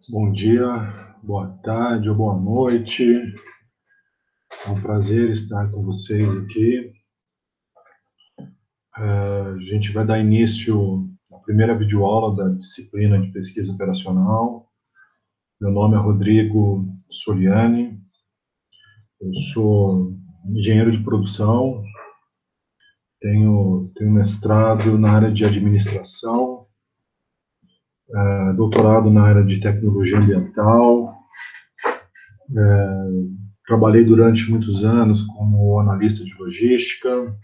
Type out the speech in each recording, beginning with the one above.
Bom dia, boa tarde ou boa noite. É um prazer estar com vocês aqui. A gente vai dar início à primeira videoaula da disciplina de pesquisa operacional. Meu nome é Rodrigo Soliani, eu sou engenheiro de produção, tenho mestrado na área de administração, doutorado na área de tecnologia ambiental. Trabalhei durante muitos anos como analista de logística,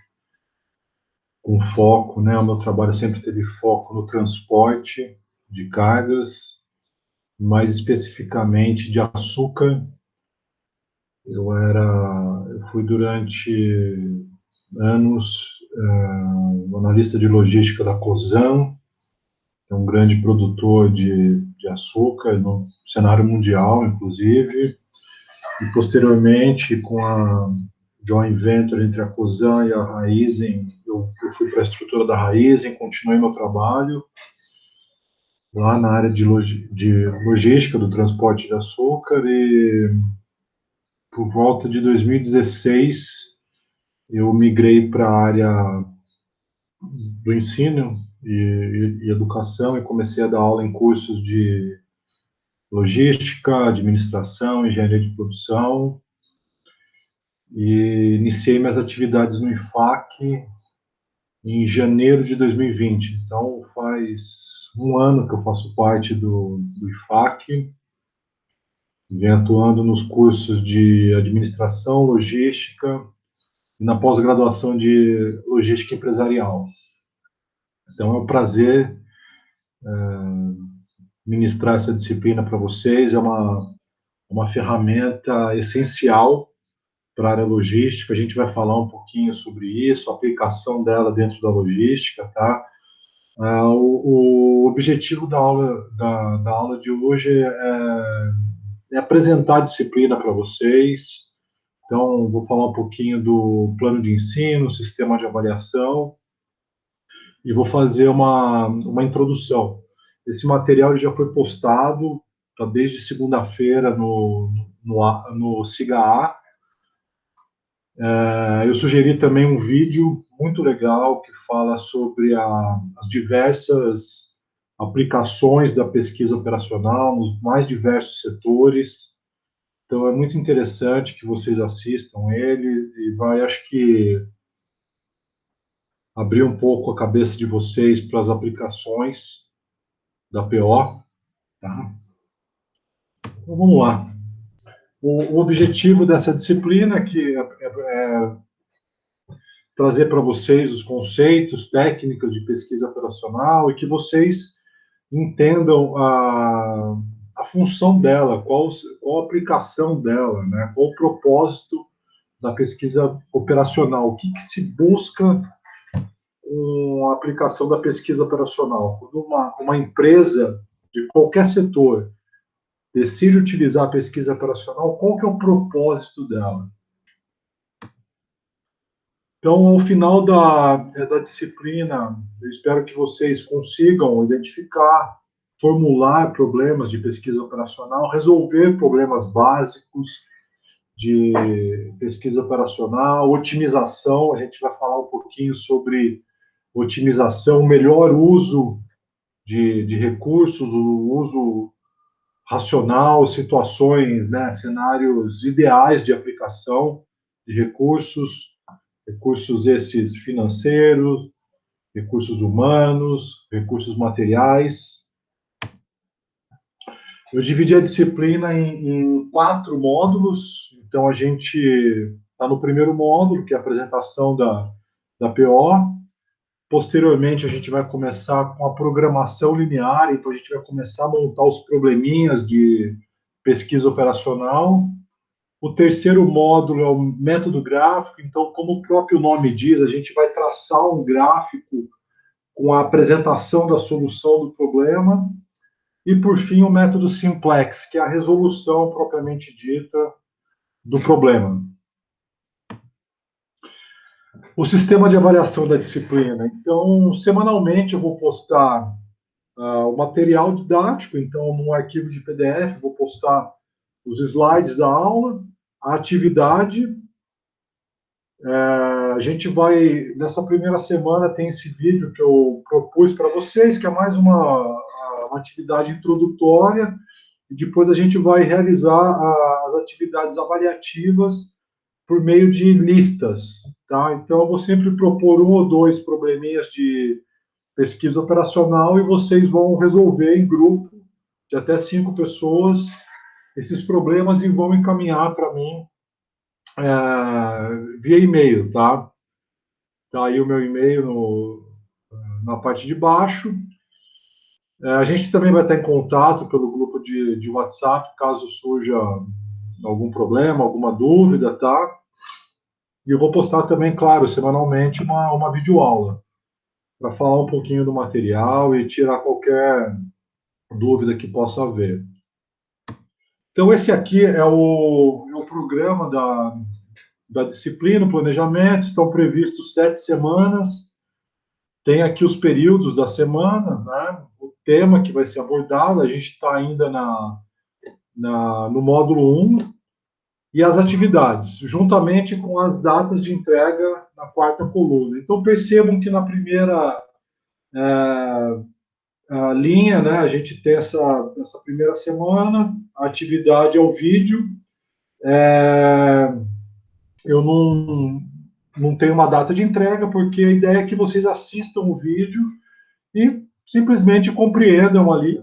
com foco, né? O meu trabalho sempre teve foco no transporte de cargas, mais especificamente de açúcar. Eu fui durante anos analista de logística da Cosan, que é um grande produtor de açúcar no cenário mundial, inclusive, e posteriormente com a joint venture entre a Cosan e a Raízen, eu fui para a estrutura da Raízen, continuei meu trabalho lá na área de logística do transporte de açúcar e por volta de 2016 eu migrei para a área do ensino e educação e comecei a dar aula em cursos de logística, administração, engenharia de produção e iniciei minhas atividades no IFAC em janeiro de 2020. Então faz um ano que eu faço parte do IFAC. Venho atuando nos cursos de administração, logística e na pós-graduação de logística empresarial. Então é um prazer ministrar essa disciplina para vocês, é uma ferramenta essencial para a área logística, a gente vai falar um pouquinho sobre isso, a aplicação dela dentro da logística, tá? O objetivo da aula de hoje é apresentar a disciplina para vocês. Então, vou falar um pouquinho do plano de ensino, sistema de avaliação, e vou fazer uma introdução. Esse material já foi postado tá, desde segunda-feira no SIGA-A. Eu sugeri também um vídeo muito legal que fala sobre as diversas aplicações da pesquisa operacional nos mais diversos setores. Então, é muito interessante que vocês assistam ele e vai, acho que, abrir um pouco a cabeça de vocês para as aplicações da PO. Tá? Então, vamos lá. O objetivo dessa disciplina é trazer para vocês os conceitos, técnicas de pesquisa operacional e que vocês entendam a função dela, qual a aplicação dela, né? Qual o propósito da pesquisa operacional, o que se busca com a aplicação da pesquisa operacional. Quando uma empresa de qualquer setor decide utilizar a pesquisa operacional, qual que é o propósito dela? Então, ao final da disciplina, eu espero que vocês consigam identificar, formular problemas de pesquisa operacional, resolver problemas básicos de pesquisa operacional, otimização, a gente vai falar um pouquinho sobre otimização, o melhor uso de recursos, o uso racional, situações, né, cenários ideais de aplicação de recursos, recursos esses financeiros, recursos humanos, recursos materiais. Eu dividi a disciplina em 4 módulos, então a gente está no primeiro módulo, que é a apresentação da PO. Posteriormente, a gente vai começar com a programação linear, então a gente vai começar a montar os probleminhas de pesquisa operacional. O terceiro módulo é o método gráfico, então, como o próprio nome diz, a gente vai traçar um gráfico com a apresentação da solução do problema. E, por fim, o método simplex, que é a resolução propriamente dita do problema. O sistema de avaliação da disciplina. Então, semanalmente eu vou postar o material didático, então, num arquivo de PDF, vou postar os slides da aula, a atividade. A gente vai, nessa primeira semana, tem esse vídeo que eu propus para vocês, que é mais uma atividade introdutória, e depois a gente vai realizar as atividades avaliativas por meio de listas, tá? Então, eu vou sempre propor um ou dois probleminhas de pesquisa operacional e vocês vão resolver em grupo de até 5 pessoas esses problemas e vão encaminhar para mim via e-mail, tá? Tá aí o meu e-mail na parte de baixo. A gente também vai estar em contato pelo grupo de WhatsApp, caso surja algum problema, alguma dúvida, tá? E eu vou postar também, claro, semanalmente uma videoaula para falar um pouquinho do material e tirar qualquer dúvida que possa haver. Então, esse aqui é o programa da disciplina, o planejamento. Estão previstos 7 semanas. Tem aqui os períodos das semanas, né? O tema que vai ser abordado. A gente está ainda no módulo 1. E as atividades, juntamente com as datas de entrega na quarta coluna. Então, percebam que na primeira a linha, né, a gente tem essa primeira semana, a atividade é o vídeo. Eu não tenho uma data de entrega, porque a ideia é que vocês assistam o vídeo e simplesmente compreendam ali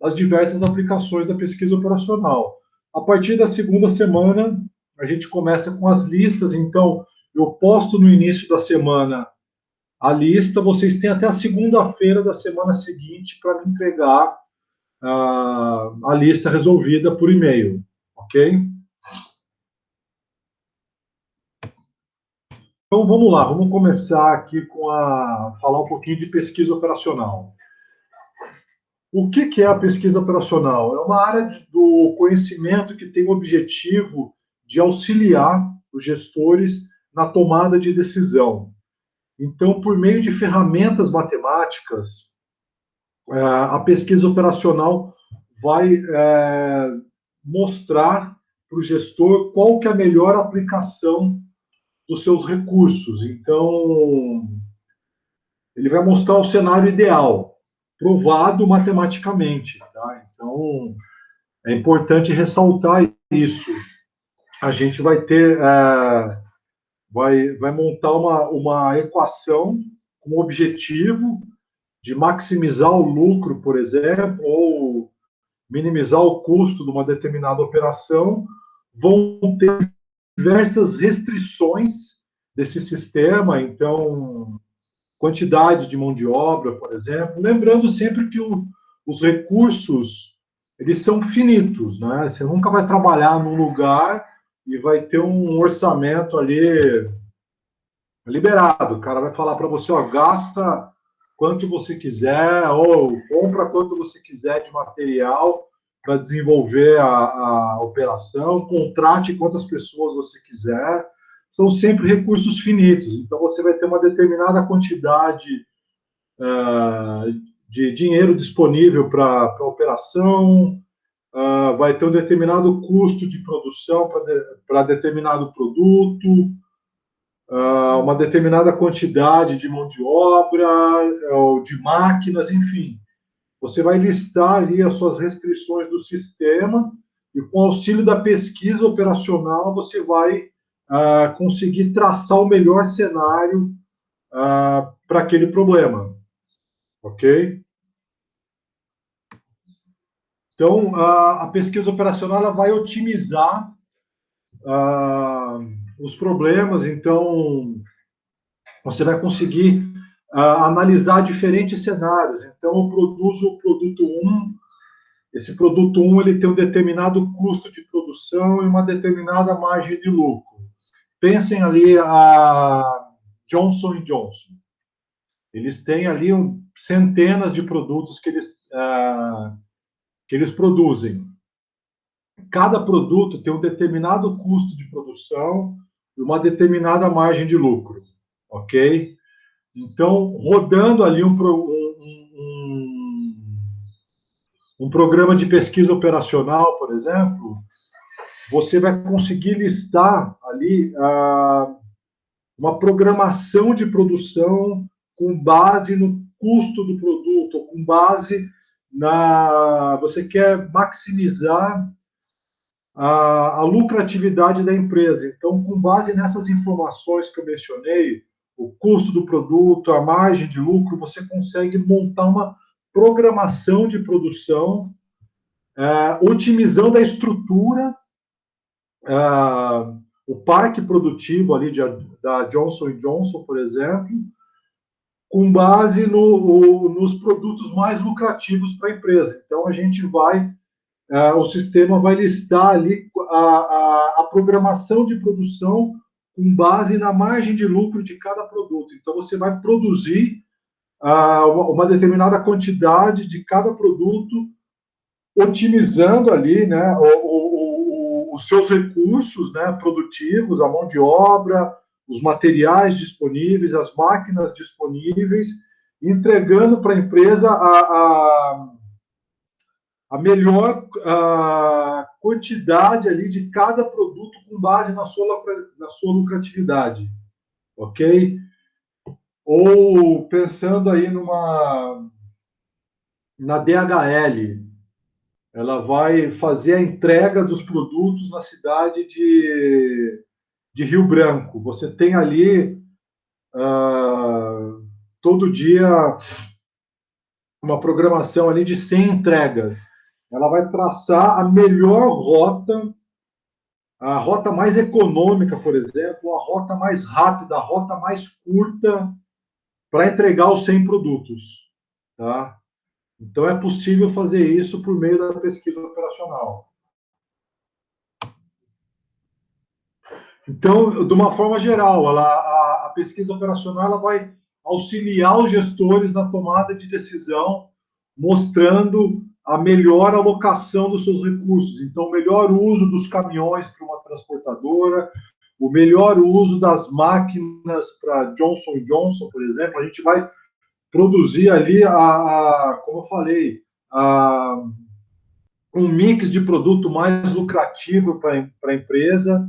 as diversas aplicações da pesquisa operacional. A partir da segunda semana, a gente começa com as listas, então eu posto no início da semana a lista, vocês têm até a segunda-feira da semana seguinte para me entregar a lista resolvida por e-mail, ok? Então vamos lá, vamos começar aqui falar um pouquinho de pesquisa operacional. O que é a pesquisa operacional? É uma área do conhecimento que tem o objetivo de auxiliar os gestores na tomada de decisão. Então, por meio de ferramentas matemáticas, a pesquisa operacional vai mostrar para o gestor qual que é a melhor aplicação dos seus recursos. Então, ele vai mostrar o cenário ideal, provado matematicamente. Tá? Então, é importante ressaltar isso. A gente vai ter, vai montar uma equação com o objetivo de maximizar o lucro, por exemplo, ou minimizar o custo de uma determinada operação. Vão ter diversas restrições desse sistema, então, quantidade de mão de obra, por exemplo. Lembrando sempre que os recursos, eles são finitos, né? Você nunca vai trabalhar num lugar e vai ter um orçamento ali liberado. O cara vai falar para você, ó, gasta quanto você quiser, ou compra quanto você quiser de material para desenvolver a operação, contrate quantas pessoas você quiser. São sempre recursos finitos. Então, você vai ter uma determinada quantidade de dinheiro disponível para a operação, vai ter um determinado custo de produção para determinado produto, uma determinada quantidade de mão de obra, ou de máquinas, enfim. Você vai listar ali as suas restrições do sistema e, com o auxílio da pesquisa operacional, você vai conseguir traçar o melhor cenário para aquele problema. Ok? Então, a pesquisa operacional ela vai otimizar os problemas. Então, você vai conseguir analisar diferentes cenários. Então, eu produzo o produto 1. Esse produto 1 ele tem um determinado custo de produção e uma determinada margem de lucro. Pensem ali a Johnson Johnson. Eles têm ali centenas de produtos que eles produzem. Cada produto tem um determinado custo de produção e uma determinada margem de lucro, ok? Então, rodando ali um programa de pesquisa operacional, por exemplo, você vai conseguir listar ali uma programação de produção com base no custo do produto, com base na. Você quer maximizar a lucratividade da empresa. Então, com base nessas informações que eu mencionei, o custo do produto, a margem de lucro, você consegue montar uma programação de produção, otimizando a estrutura, o parque produtivo ali da Johnson Johnson, por exemplo, com base nos produtos mais lucrativos para a empresa. Então, a gente vai, o sistema vai listar ali a programação de produção com base na margem de lucro de cada produto. Então, você vai produzir uma determinada quantidade de cada produto, otimizando ali, né, os seus recursos, né, produtivos, a mão de obra, os materiais disponíveis, as máquinas disponíveis, entregando para a empresa a melhor quantidade ali de cada produto com base na sua lucratividade, ok? Ou pensando aí na DHL, ela vai fazer a entrega dos produtos na cidade de Rio Branco. Você tem ali todo dia uma programação ali de 100 entregas. Ela vai traçar a melhor rota, a rota mais econômica, por exemplo, a rota mais rápida, a rota mais curta para entregar os 100 produtos. Tá? Então, é possível fazer isso por meio da pesquisa operacional. Então, de uma forma geral, a pesquisa operacional ela vai auxiliar os gestores na tomada de decisão, mostrando a melhor alocação dos seus recursos. Então, o melhor uso dos caminhões para uma transportadora, o melhor uso das máquinas para Johnson Johnson, por exemplo. A gente vai produzir ali, como eu falei, um mix de produto mais lucrativo para a empresa.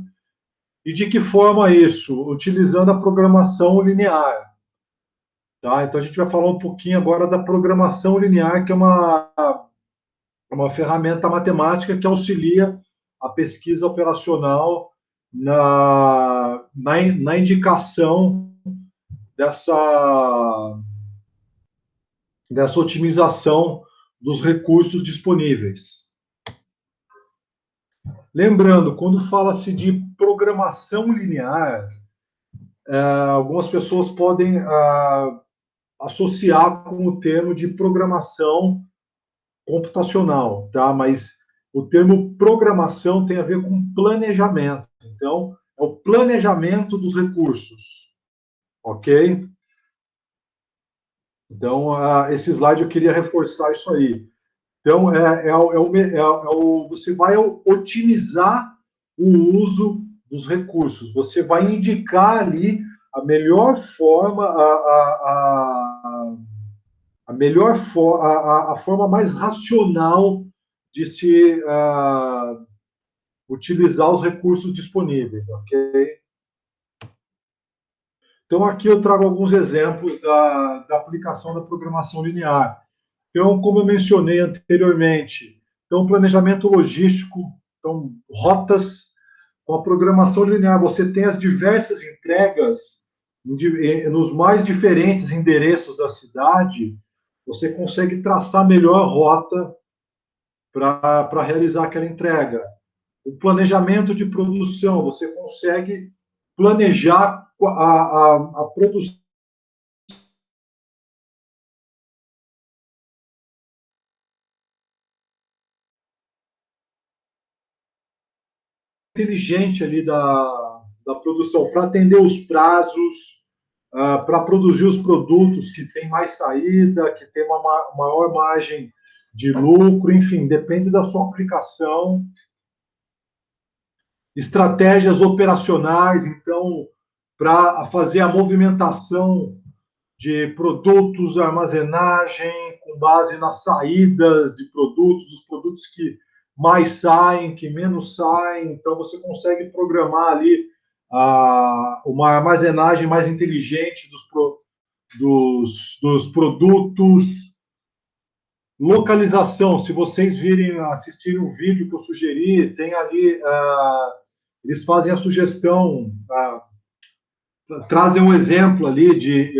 E de que forma isso? Utilizando a programação linear. Tá? Então, a gente vai falar um pouquinho agora da programação linear, que é uma ferramenta matemática que auxilia a pesquisa operacional na indicação dessa otimização dos recursos disponíveis. Lembrando, quando fala-se de programação linear, algumas pessoas podem associar com o termo de programação computacional, tá? Mas o termo programação tem a ver com planejamento. Então, é o planejamento dos recursos, ok? Então, esse slide eu queria reforçar isso aí. Então, você vai otimizar o uso dos recursos. Você vai indicar ali a melhor forma, a melhor a forma mais racional de se utilizar os recursos disponíveis, ok? Então, aqui eu trago alguns exemplos da aplicação da programação linear. Então, como eu mencionei anteriormente, então, planejamento logístico, então, rotas com a programação linear, você tem as diversas entregas nos mais diferentes endereços da cidade, você consegue traçar a melhor rota para realizar aquela entrega. O planejamento de produção, você consegue planejar a produção inteligente ali da produção, para atender os prazos, para produzir os produtos que têm mais saída, que tem uma maior margem de lucro, enfim, depende da sua aplicação. Estratégias operacionais, então, para fazer a movimentação de produtos, armazenagem, com base nas saídas de produtos, os produtos que mais saem, que menos saem. Então, você consegue programar ali uma armazenagem mais inteligente dos produtos. Localização, se vocês virem, assistirem o vídeo que eu sugeri, tem ali, eles fazem a sugestão, trazem um exemplo ali de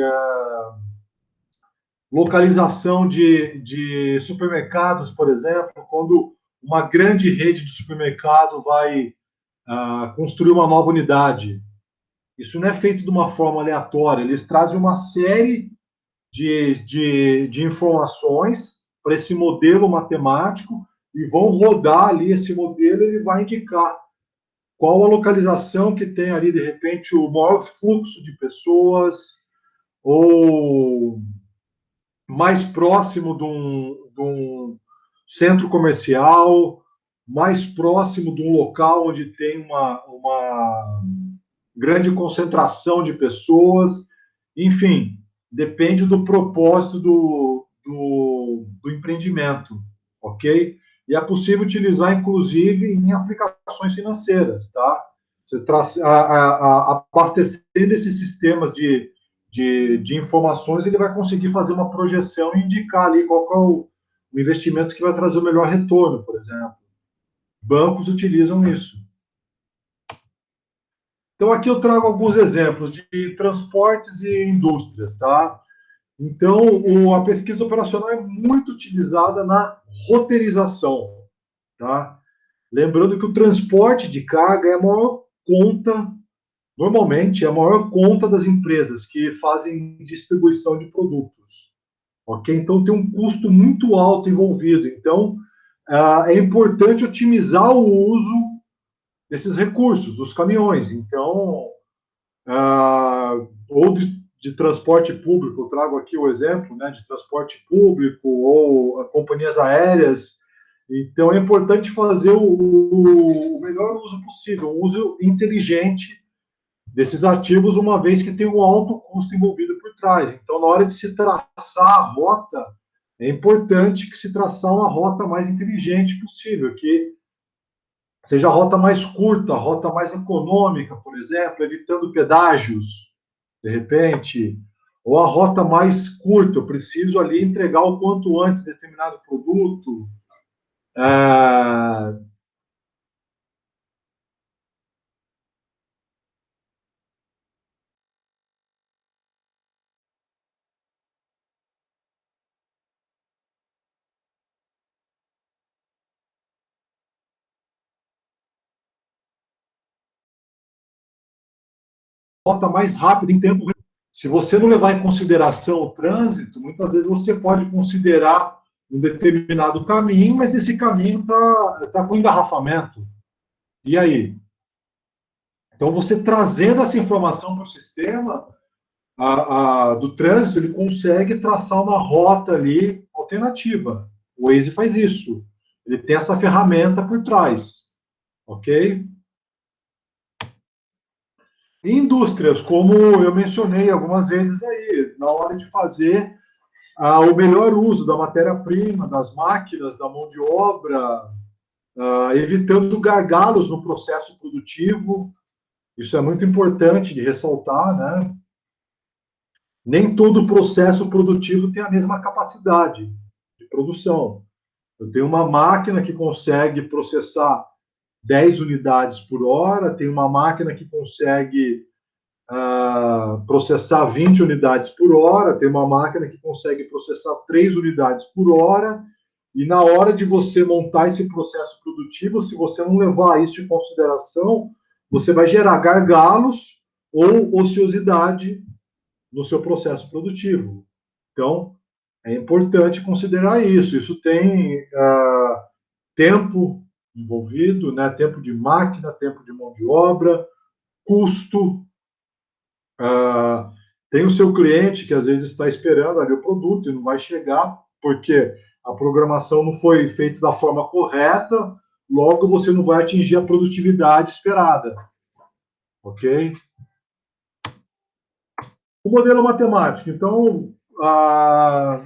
localização de supermercados, por exemplo, quando uma grande rede de supermercado vai construir uma nova unidade. Isso não é feito de uma forma aleatória, eles trazem uma série de informações para esse modelo matemático e vão rodar ali esse modelo, ele vai indicar qual a localização que tem ali, de repente, o maior fluxo de pessoas, ou mais próximo de um centro comercial, mais próximo de um local onde tem uma grande concentração de pessoas, enfim, depende do propósito do empreendimento, ok? E é possível utilizar, inclusive, em aplicações financeiras, tá? Você abastecendo esses sistemas de informações, ele vai conseguir fazer uma projeção e indicar ali qual é o investimento que vai trazer o melhor retorno, por exemplo. Bancos utilizam isso. Então, aqui eu trago alguns exemplos de transportes e indústrias, tá? Então, a pesquisa operacional é muito utilizada na roteirização, tá? Lembrando que o transporte de carga é a maior conta, normalmente, é a maior conta das empresas que fazem distribuição de produtos, ok? Então, tem um custo muito alto envolvido. Então, é importante otimizar o uso desses recursos, dos caminhões. Então, ou de transporte público, eu trago aqui o exemplo, né, de transporte público ou companhias aéreas. Então, é importante fazer o melhor uso possível, um uso inteligente desses ativos, uma vez que tem um alto custo envolvido por trás. Então, na hora de se traçar a rota, é importante que se traçar uma rota mais inteligente possível, que seja a rota mais curta, a rota mais econômica, por exemplo, evitando pedágios, de repente, ou a rota mais curta, eu preciso ali entregar o quanto antes determinado produto. É... Rota mais rápida em tempo real. Se você não levar em consideração o trânsito, muitas vezes você pode considerar um determinado caminho, mas esse caminho está com engarrafamento. E aí? Então, você trazendo essa informação para o sistema do trânsito, ele consegue traçar uma rota ali alternativa. O Waze faz isso. Ele tem essa ferramenta por trás. Ok? E indústrias, como eu mencionei algumas vezes aí, na hora de fazer o melhor uso da matéria-prima, das máquinas, da mão de obra, evitando gargalos no processo produtivo. Isso é muito importante de ressaltar, né? Nem todo processo produtivo tem a mesma capacidade de produção. Eu tenho uma máquina que consegue processar 10 unidades por hora, tem uma máquina que consegue processar 20 unidades por hora, tem uma máquina que consegue processar 3 unidades por hora, e na hora de você montar esse processo produtivo, se você não levar isso em consideração, você vai gerar gargalos ou ociosidade no seu processo produtivo. Então, é importante considerar isso. Isso tem tempo envolvido, né? Tempo de máquina, tempo de mão de obra, custo. Tem o seu cliente que às vezes está esperando ali o produto e não vai chegar porque a programação não foi feita da forma correta, logo você não vai atingir a produtividade esperada. Ok? O modelo matemático. Então, para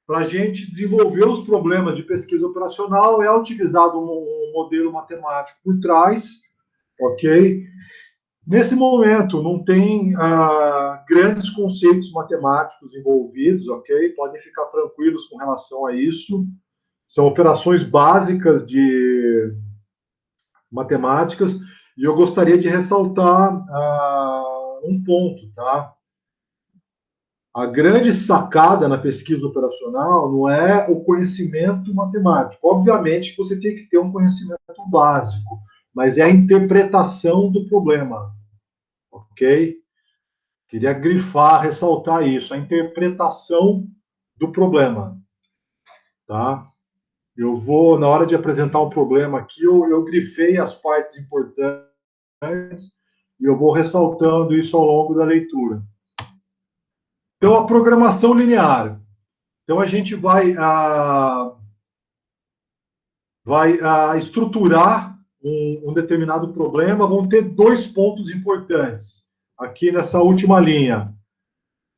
a gente desenvolver os problemas de pesquisa operacional, é utilizado um modelo matemático por trás, ok? Nesse momento, não tem grandes conceitos matemáticos envolvidos, ok? Podem ficar tranquilos com relação a isso. São operações básicas de matemáticas, e eu gostaria de ressaltar um ponto, tá? A grande sacada na pesquisa operacional não é o conhecimento matemático. Obviamente que você tem que ter um conhecimento básico, mas é a interpretação do problema, ok? Queria grifar, ressaltar isso, a interpretação do problema, tá? Eu vou, na hora de apresentar um problema aqui, eu grifei as partes importantes e eu vou ressaltando isso ao longo da leitura. Então, a programação linear. Então, a gente vai estruturar um determinado problema. Vão ter dois pontos importantes aqui nessa última linha.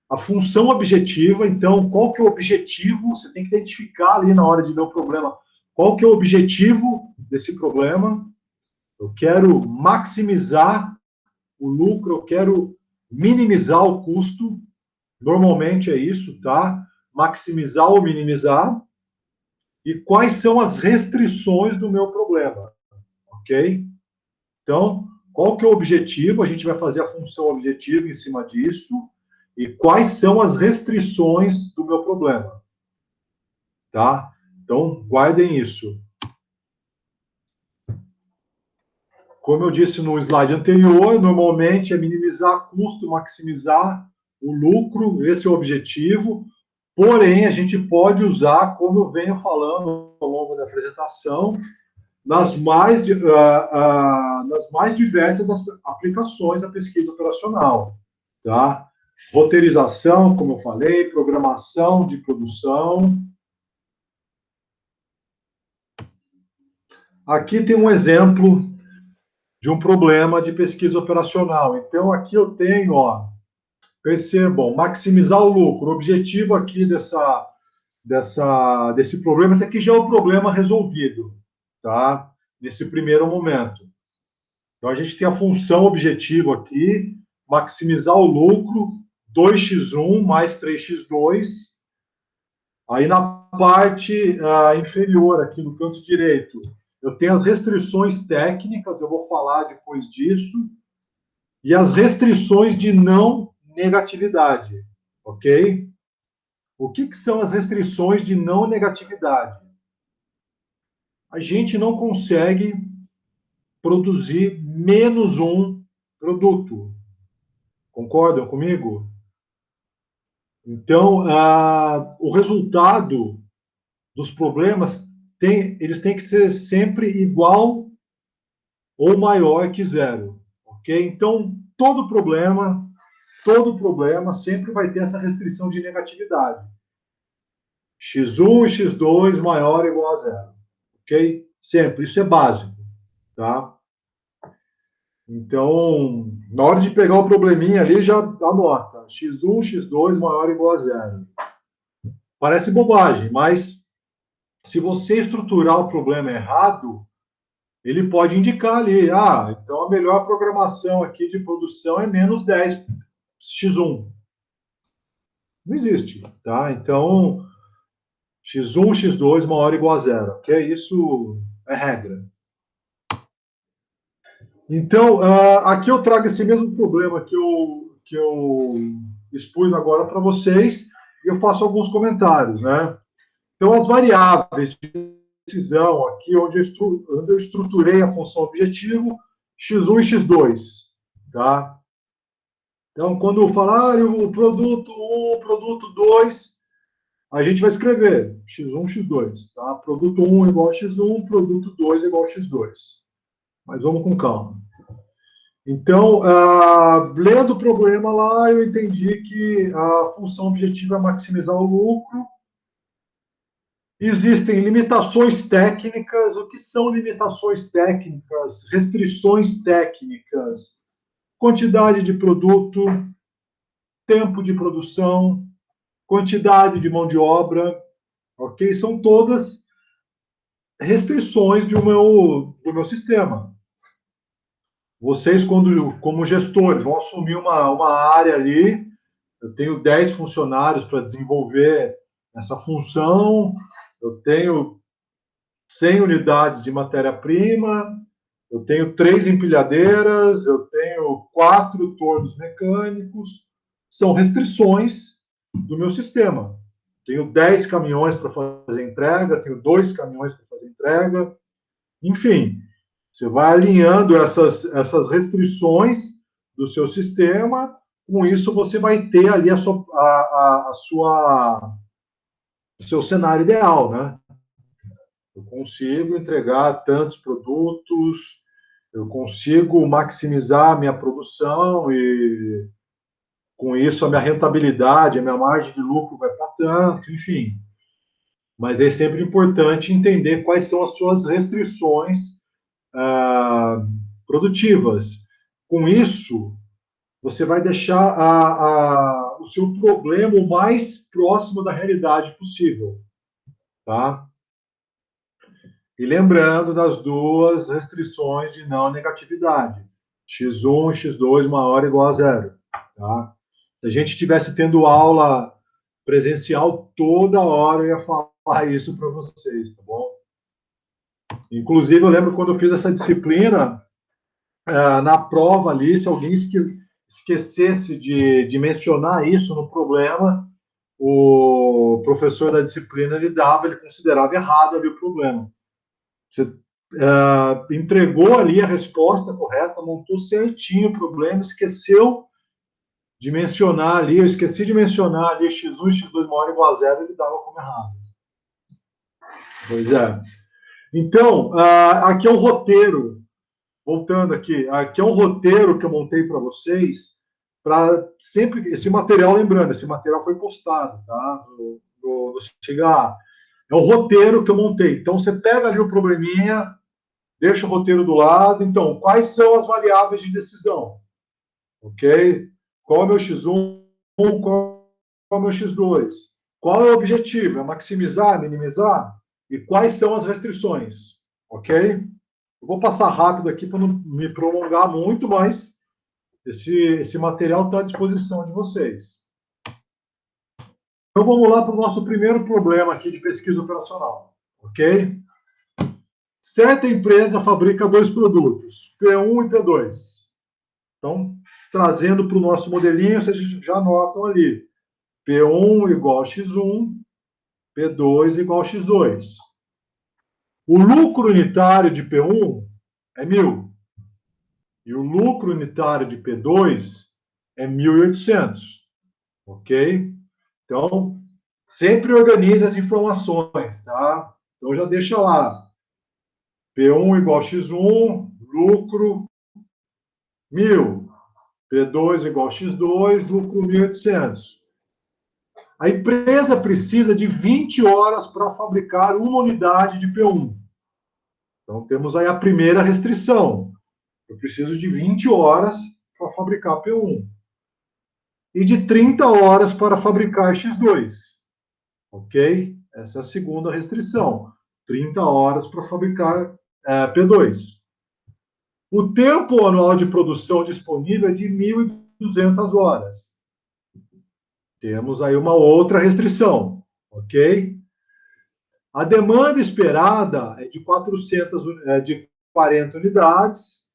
A função objetiva, então, qual que é o objetivo? Você tem que identificar ali na hora de ver o problema, qual que é o objetivo desse problema. Eu quero maximizar o lucro, eu quero minimizar o custo. Normalmente é isso, tá? Maximizar ou minimizar. E quais são as restrições do meu problema, ok? Então, qual que é o objetivo? A gente vai fazer a função objetivo em cima disso. E quais são as restrições do meu problema, tá? Então, guardem isso. Como eu disse no slide anterior, normalmente é minimizar custo, maximizar o lucro, esse é o objetivo. Porém, a gente pode usar, como eu venho falando ao longo da apresentação, nas mais diversas aplicações da pesquisa operacional, tá? Roteirização, como eu falei, programação de produção. Aqui tem um exemplo de um problema de pesquisa operacional. Então, aqui eu tenho, ó, percebam, maximizar o lucro. O objetivo aqui desse problema, esse aqui já é o problema resolvido, tá? Nesse primeiro momento. Então, a gente tem a função objetivo aqui, maximizar o lucro, 2x1 mais 3x2. Aí, na parte inferior, aqui no canto direito, eu tenho as restrições técnicas, eu vou falar depois disso, e as restrições de não negatividade, ok? O que são as restrições de não negatividade? A gente não consegue produzir menos um produto. Concordam comigo? Então, o resultado dos problemas eles têm que ser sempre igual ou maior que zero, ok? Então, todo problema sempre vai ter essa restrição de negatividade. x1 e x2 maior ou igual a zero, ok? Sempre, isso é básico, tá? Então, na hora de pegar o probleminha ali, já anota. x1, x2 maior ou igual a zero. Parece bobagem, mas se você estruturar o problema errado, ele pode indicar ali, então a melhor programação aqui de produção é menos 10 x1. Não existe, tá? Então, x1, x2 maior ou igual a zero, ok? Isso é regra. Então, aqui eu trago esse mesmo problema que eu expus agora para vocês e eu faço alguns comentários, né? Então, as variáveis de decisão aqui, onde eu estruturei a função objetivo, x1 e x2, tá? Então, quando falar o produto 1, produto 2, a gente vai escrever x1, x2, tá? Produto 1 igual a x1, produto 2 igual a x2. Mas vamos com calma. Então, lendo o problema lá, eu entendi que a função objetiva é maximizar o lucro. Existem limitações técnicas. O que são limitações técnicas? Restrições técnicas. Quantidade de produto, tempo de produção, quantidade de mão de obra, ok? São todas restrições do meu sistema. Vocês, como gestores, vão assumir uma área ali. Eu tenho 10 funcionários para desenvolver essa função, eu tenho 100 unidades de matéria-prima, eu tenho 3 empilhadeiras, eu tenho 4 tornos mecânicos. São restrições do meu sistema. Tenho 10 caminhões para fazer entrega, tenho 2 caminhões para fazer entrega. Enfim, você vai alinhando essas restrições do seu sistema. Com isso, você vai ter ali o seu cenário ideal, né? Eu consigo entregar tantos produtos, eu consigo maximizar a minha produção e, com isso, a minha rentabilidade, a minha margem de lucro vai para tanto, enfim. Mas é sempre importante entender quais são as suas restrições produtivas. Com isso, você vai deixar o seu problema o mais próximo da realidade possível, tá? E lembrando das duas restrições de não negatividade. X1 e X2 maior ou igual a zero. Tá? Se a gente estivesse tendo aula presencial, toda hora eu ia falar isso para vocês, tá bom? Inclusive, eu lembro quando eu fiz essa disciplina, na prova ali, se alguém esquecesse de mencionar isso no problema, o professor da disciplina ele considerava errado ali o problema. Você entregou ali a resposta correta, montou certinho o problema, esqueceu de mencionar ali, eu esqueci de mencionar ali x1 e x2 maior ou igual a zero, ele dava como errado. Pois é. Então, aqui é o roteiro, voltando aqui é um roteiro que eu montei para vocês, para sempre, esse material, lembrando, esse material foi postado, tá? No CHA. É o roteiro que eu montei. Então, você pega ali o probleminha, deixa o roteiro do lado. Então, quais são as variáveis de decisão? Ok? Qual é o meu X1? Qual é o meu X2? Qual é o objetivo? É maximizar, minimizar? E quais são as restrições? Ok? Eu vou passar rápido aqui para não me prolongar muito, mas esse material está à disposição de vocês. Então, vamos lá para o nosso primeiro problema aqui de pesquisa operacional. Ok? Certa empresa fabrica 2 produtos, P1 e P2. Então, trazendo para o nosso modelinho, vocês já notam ali. P1 igual a X1, P2 igual a X2. O lucro unitário de P1 é 1.000. E o lucro unitário de P2 é 1.800. Ok? Então, sempre organize as informações, tá? Então, já deixa lá. P1 igual a X1, lucro 1.000. P2 igual a X2, lucro 1.800. A empresa precisa de 20 horas para fabricar uma unidade de P1. Então, temos aí a primeira restrição. Eu preciso de 20 horas para fabricar P1. E de 30 horas para fabricar X2. Ok? Essa é a segunda restrição. 30 horas para fabricar P2. O tempo anual de produção disponível é de 1.200 horas. Temos aí uma outra restrição, ok? A demanda esperada é de 40 unidades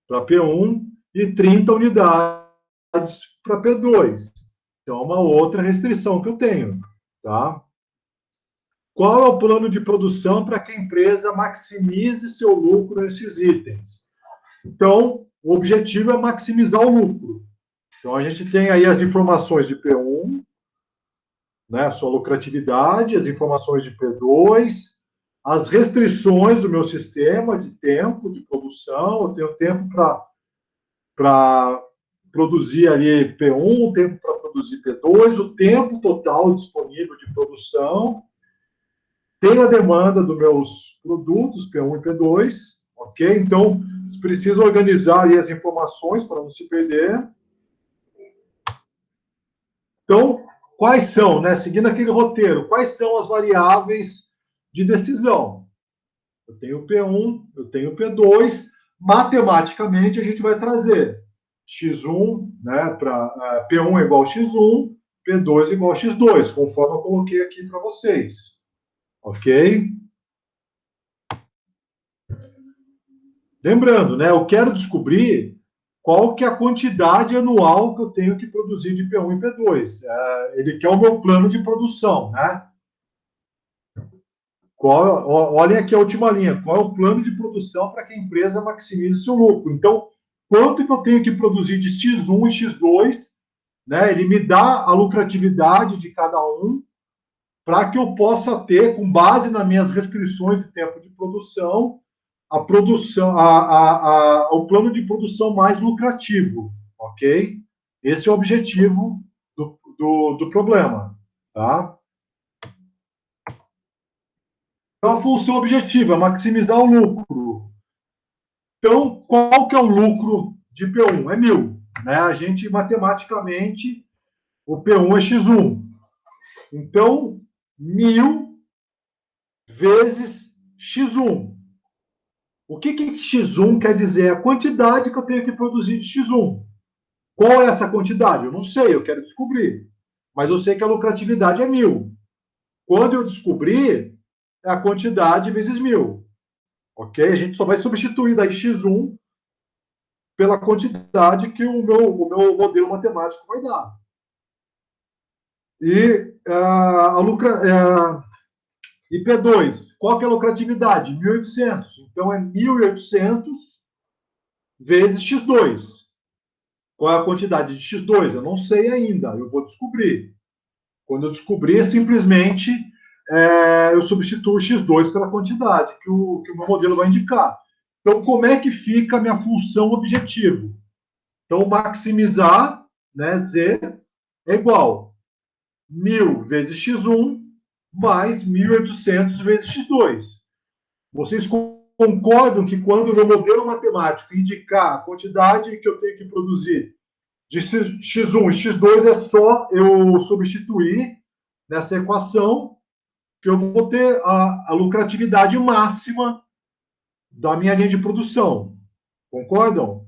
para P1 e 30 unidades para P2. Então, é uma outra restrição que eu tenho, tá? Qual é o plano de produção para que a empresa maximize seu lucro nesses itens? Então, o objetivo é maximizar o lucro. Então, a gente tem aí as informações de P1, né, sua lucratividade, as informações de P2, as restrições do meu sistema de tempo de produção. Eu tenho tempo para produzir ali P1, tempo para produzir P2, o tempo total disponível de produção. Tenho a demanda dos meus produtos, P1 e P2, ok? Então, você precisa organizar aí as informações para não se perder. Então, quais são, né, seguindo aquele roteiro, quais são as variáveis de decisão? Eu tenho P1, eu tenho P2, matematicamente a gente vai trazer x1, né, para P1 é igual a x1, P2 é igual a x2, conforme eu coloquei aqui para vocês. Ok? Lembrando, né, eu quero descobrir qual que é a quantidade anual que eu tenho que produzir de P1 e P2. Ele quer o meu plano de produção, né? Olhem aqui a última linha. Qual é o plano de produção para que a empresa maximize seu lucro? Então, quanto que eu tenho que produzir de X1 e X2, né? Ele me dá a lucratividade de cada um para que eu possa ter, com base nas minhas restrições de tempo de produção, a produção, o plano de produção mais lucrativo, ok? Esse é o objetivo do problema, tá? Então, a função objetiva é maximizar o lucro. Então, qual que é o lucro de P1? É 1.000. Né? A gente, matematicamente, o P1 é x1. Então, 1.000 vezes x1. O que x1 quer dizer? É a quantidade que eu tenho que produzir de x1. Qual é essa quantidade? Eu não sei, eu quero descobrir. Mas eu sei que a lucratividade é 1.000. Quando eu descobrir, é a quantidade vezes 1.000. Ok? A gente só vai substituir daí x1 pela quantidade que o meu modelo matemático vai dar. E e P2, qual que é a lucratividade? 1.800. Então, é 1.800 vezes x2. Qual é a quantidade de x2? Eu não sei ainda, eu vou descobrir. Quando eu descobrir, simplesmente eu substituo o x2 pela quantidade que o meu modelo vai indicar. Então, como é que fica a minha função objetivo? Então, maximizar, né, Z, é igual 1.000 vezes x1 mais 1.800 vezes x2. Vocês concordam que quando o meu modelo matemático indicar a quantidade que eu tenho que produzir de x1 e x2 é só eu substituir nessa equação que eu vou ter a lucratividade máxima da minha linha de produção. Concordam?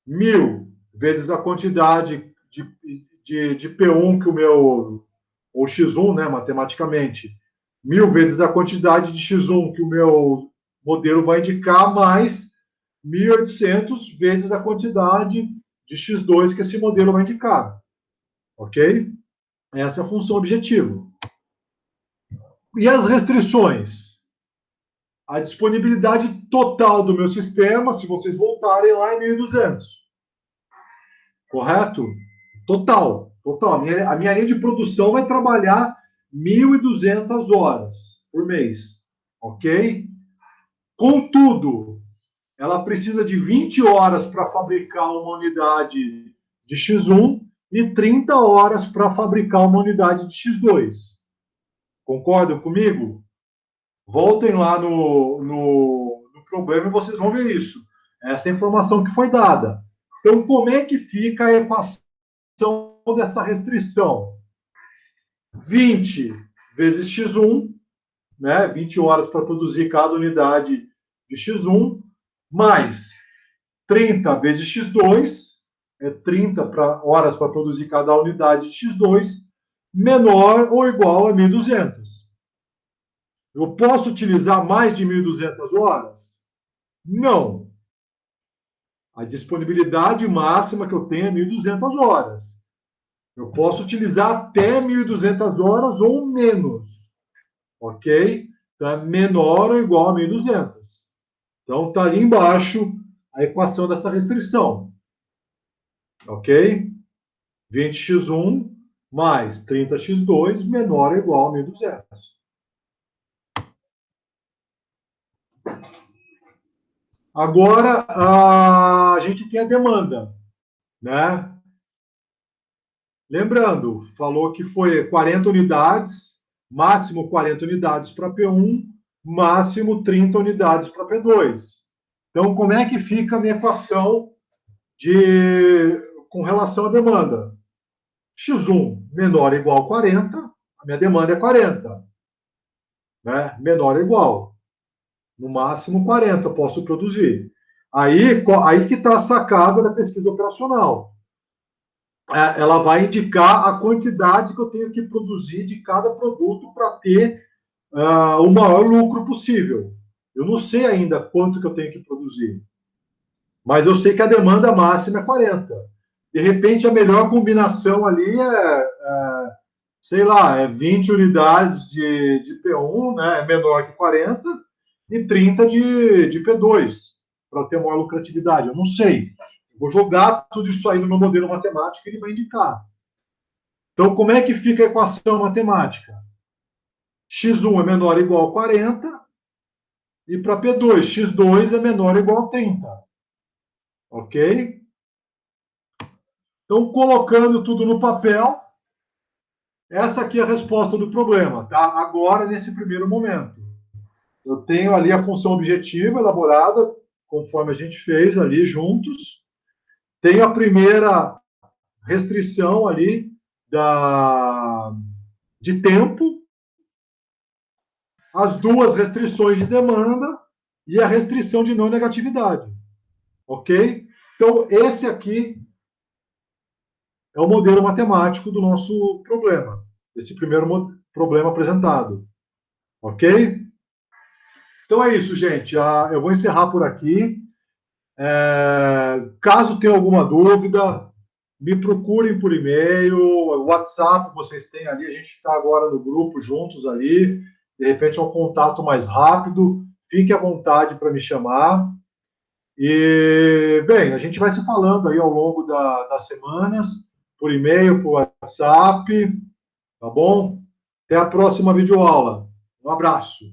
1.000 vezes a quantidade de P1 que o meu, ou X1, né, matematicamente, 1.000 vezes a quantidade de X1 que o meu modelo vai indicar, mais 1.800 vezes a quantidade de X2 que esse modelo vai indicar. Ok? Essa é a função objetivo. E as restrições? A disponibilidade total do meu sistema, se vocês voltarem lá, é 1.200. Correto? Total. Total. A minha linha de produção vai trabalhar 1.200 horas por mês. Ok? Contudo, ela precisa de 20 horas para fabricar uma unidade de X1 e 30 horas para fabricar uma unidade de X2. Concordam comigo? Voltem lá no problema e vocês vão ver isso. Essa é a informação que foi dada. Então, como é que fica a equação dessa restrição? 20 vezes x1, né? 20 horas para produzir cada unidade de x1, mais 30 vezes x2, 30 horas para produzir cada unidade de x2, menor ou igual a 1.200. Eu posso utilizar mais de 1.200 horas? Não. A disponibilidade máxima que eu tenho é 1.200 horas. Eu posso utilizar até 1.200 horas ou menos. Ok? Então, é menor ou igual a 1.200. Então, está ali embaixo a equação dessa restrição. Ok? 20x1 mais 30x2 menor ou igual a 1.200. Agora, a gente tem a demanda, né? Lembrando, falou que foi 40 unidades, máximo 40 unidades para P1, máximo 30 unidades para P2. Então, como é que fica a minha equação com relação à demanda? X1 menor ou igual a 40, a minha demanda é 40. Né? Menor ou igual. No máximo 40 eu posso produzir. Aí que está a sacada da pesquisa operacional. Ela vai indicar a quantidade que eu tenho que produzir de cada produto para ter o maior lucro possível. Eu não sei ainda quanto que eu tenho que produzir, mas eu sei que a demanda máxima é 40. De repente, a melhor combinação ali sei lá, 20 unidades de P1, né, é menor que 40, e 30 de P2, para ter maior lucratividade. Eu não sei. Vou jogar tudo isso aí no meu modelo matemático e ele vai indicar. Então, como é que fica a equação matemática? X1 é menor ou igual a 40, e para P2, X2 é menor ou igual a 30. Ok? Então, colocando tudo no papel, essa aqui é a resposta do problema, tá? Agora, nesse primeiro momento. Eu tenho ali a função objetiva elaborada, conforme a gente fez ali juntos. Tenho a primeira restrição ali de tempo, as duas restrições de demanda e a restrição de não negatividade. Ok? Então, esse aqui é o modelo matemático do nosso problema. Esse primeiro problema apresentado. Ok? Então é isso, gente. Eu vou encerrar por aqui. Caso tenha alguma dúvida, me procurem por e-mail, WhatsApp, vocês têm ali, a gente está agora no grupo juntos ali, de repente é um contato mais rápido, fique à vontade para me chamar. E, bem, a gente vai se falando aí ao longo das semanas, por e-mail, por WhatsApp, tá bom? Até a próxima videoaula. Um abraço.